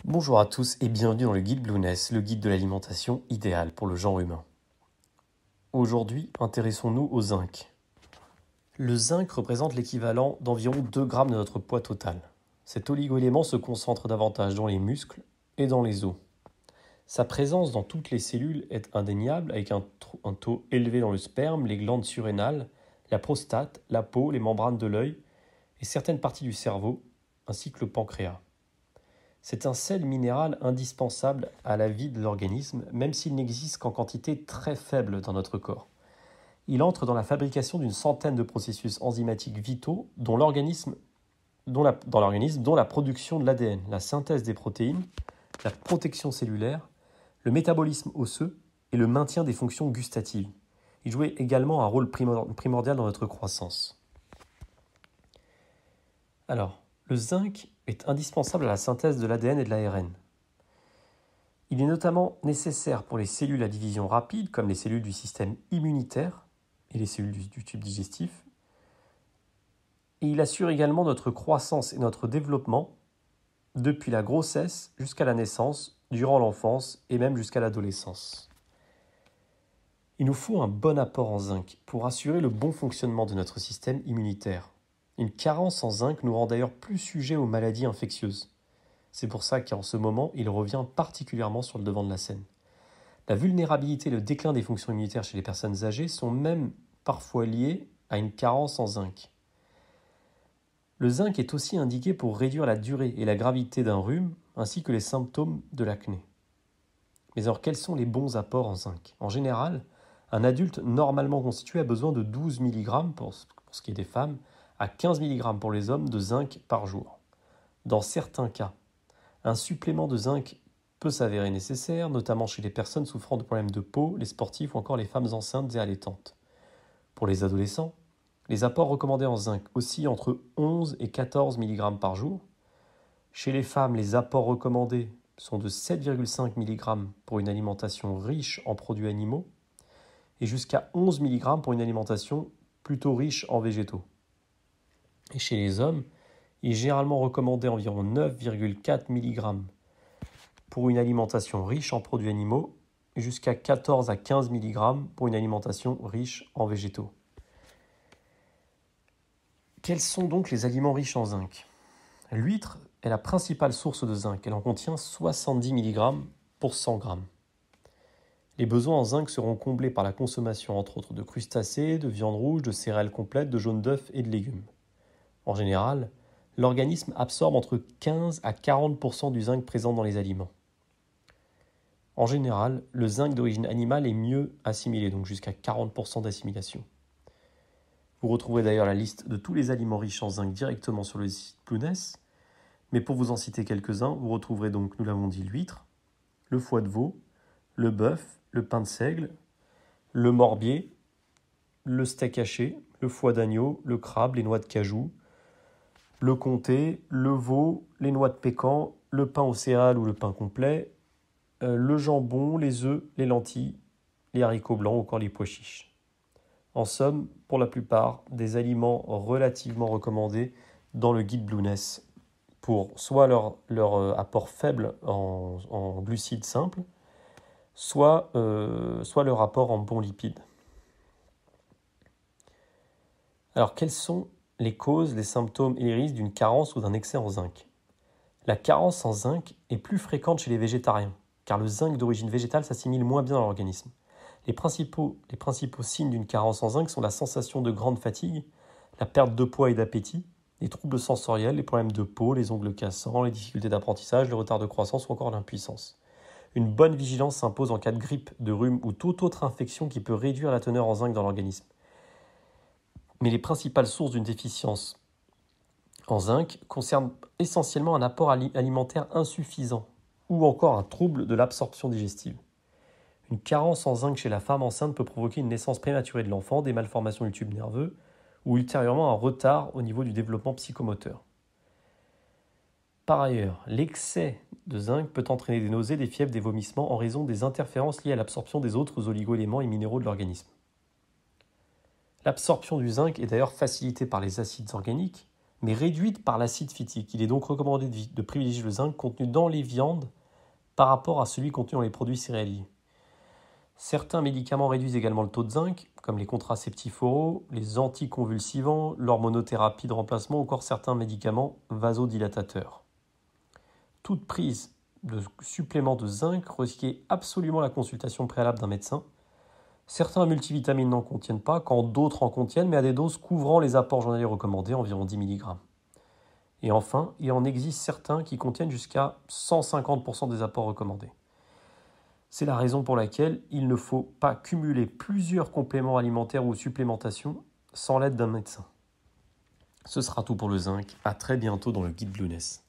Bonjour à tous et bienvenue dans le guide Blueness, le guide de l'alimentation idéale pour le genre humain. Aujourd'hui, intéressons-nous au zinc. Le zinc représente l'équivalent d'environ 2 grammes de notre poids total. Cet oligoélément se concentre davantage dans les muscles et dans les os. Sa présence dans toutes les cellules est indéniable avec un taux élevé dans le sperme, les glandes surrénales, la prostate, la peau, les membranes de l'œil et certaines parties du cerveau, ainsi que le pancréas. C'est un sel minéral indispensable à la vie de l'organisme, même s'il n'existe qu'en quantité très faible dans notre corps. Il entre dans la fabrication d'une centaine de processus enzymatiques vitaux dont dans l'organisme, dont la production de l'ADN, la synthèse des protéines, la protection cellulaire, le métabolisme osseux et le maintien des fonctions gustatives. Il jouait également un rôle primordial dans notre croissance. Alors, le zinc est indispensable à la synthèse de l'ADN et de l'ARN. Il est notamment nécessaire pour les cellules à division rapide, comme les cellules du système immunitaire et les cellules du tube digestif. Et il assure également notre croissance et notre développement depuis la grossesse jusqu'à la naissance, durant l'enfance et même jusqu'à l'adolescence. Il nous faut un bon apport en zinc pour assurer le bon fonctionnement de notre système immunitaire. Une carence en zinc nous rend d'ailleurs plus sujets aux maladies infectieuses. C'est pour ça qu'en ce moment, il revient particulièrement sur le devant de la scène. La vulnérabilité et le déclin des fonctions immunitaires chez les personnes âgées sont même parfois liés à une carence en zinc. Le zinc est aussi indiqué pour réduire la durée et la gravité d'un rhume, ainsi que les symptômes de l'acné. Mais alors, quels sont les bons apports en zinc ? En général, un adulte normalement constitué a besoin de 12 mg pour ce qui est des femmes, à 15 mg pour les hommes de zinc par jour. Dans certains cas, un supplément de zinc peut s'avérer nécessaire, notamment chez les personnes souffrant de problèmes de peau, les sportifs ou encore les femmes enceintes et allaitantes. Pour les adolescents, les apports recommandés en zinc oscillent entre 11 et 14 mg par jour. Chez les femmes, les apports recommandés sont de 7,5 mg pour une alimentation riche en produits animaux et jusqu'à 11 mg pour une alimentation plutôt riche en végétaux. Et chez les hommes, il est généralement recommandé environ 9,4 mg pour une alimentation riche en produits animaux et jusqu'à 14 à 15 mg pour une alimentation riche en végétaux. Quels sont donc les aliments riches en zinc ? L'huître est la principale source de zinc. Elle en contient 70 mg pour 100 g. Les besoins en zinc seront comblés par la consommation entre autres de crustacés, de viande rouge, de céréales complètes, de jaune d'œuf et de légumes. En général, l'organisme absorbe entre 15 à 40% du zinc présent dans les aliments. En général, le zinc d'origine animale est mieux assimilé, donc jusqu'à 40% d'assimilation. Vous retrouverez d'ailleurs la liste de tous les aliments riches en zinc directement sur le site Blueness, mais pour vous en citer quelques-uns, vous retrouverez donc, nous l'avons dit, l'huître, le foie de veau, le bœuf, le pain de seigle, le morbier, le steak haché, le foie d'agneau, le crabe, les noix de cajou, le comté, le veau, les noix de pécan, le pain aux céréales ou le pain complet, le jambon, les œufs, les lentilles, les haricots blancs ou encore les pois chiches. En somme, pour la plupart, des aliments relativement recommandés dans le guide Blueness pour soit leur apport faible en glucides simples, soit leur apport en bons lipides. Alors, quelles sont les causes, les symptômes et les risques d'une carence ou d'un excès en zinc ? La carence en zinc est plus fréquente chez les végétariens, car le zinc d'origine végétale s'assimile moins bien dans l'organisme. Les principaux signes d'une carence en zinc sont la sensation de grande fatigue, la perte de poids et d'appétit, les troubles sensoriels, les problèmes de peau, les ongles cassants, les difficultés d'apprentissage, le retard de croissance ou encore l'impuissance. Une bonne vigilance s'impose en cas de grippe, de rhume ou toute autre infection qui peut réduire la teneur en zinc dans l'organisme. Mais les principales sources d'une déficience en zinc concernent essentiellement un apport alimentaire insuffisant ou encore un trouble de l'absorption digestive. Une carence en zinc chez la femme enceinte peut provoquer une naissance prématurée de l'enfant, des malformations du tube nerveux ou ultérieurement un retard au niveau du développement psychomoteur. Par ailleurs, l'excès de zinc peut entraîner des nausées, des fièvres, des vomissements en raison des interférences liées à l'absorption des autres oligo-éléments et minéraux de l'organisme. L'absorption du zinc est d'ailleurs facilitée par les acides organiques, mais réduite par l'acide phytique. Il est donc recommandé de privilégier le zinc contenu dans les viandes par rapport à celui contenu dans les produits céréaliers. Certains médicaments réduisent également le taux de zinc, comme les contraceptifs oraux, les anticonvulsivants, l'hormonothérapie de remplacement ou encore certains médicaments vasodilatateurs. Toute prise de supplément de zinc requiert absolument la consultation préalable d'un médecin. Certains multivitamines n'en contiennent pas, quand d'autres en contiennent, mais à des doses couvrant les apports journaliers recommandés, environ 10 mg. Et enfin, il en existe certains qui contiennent jusqu'à 150% des apports recommandés. C'est la raison pour laquelle il ne faut pas cumuler plusieurs compléments alimentaires ou supplémentations sans l'aide d'un médecin. Ce sera tout pour le zinc. À très bientôt dans le guide Blueness.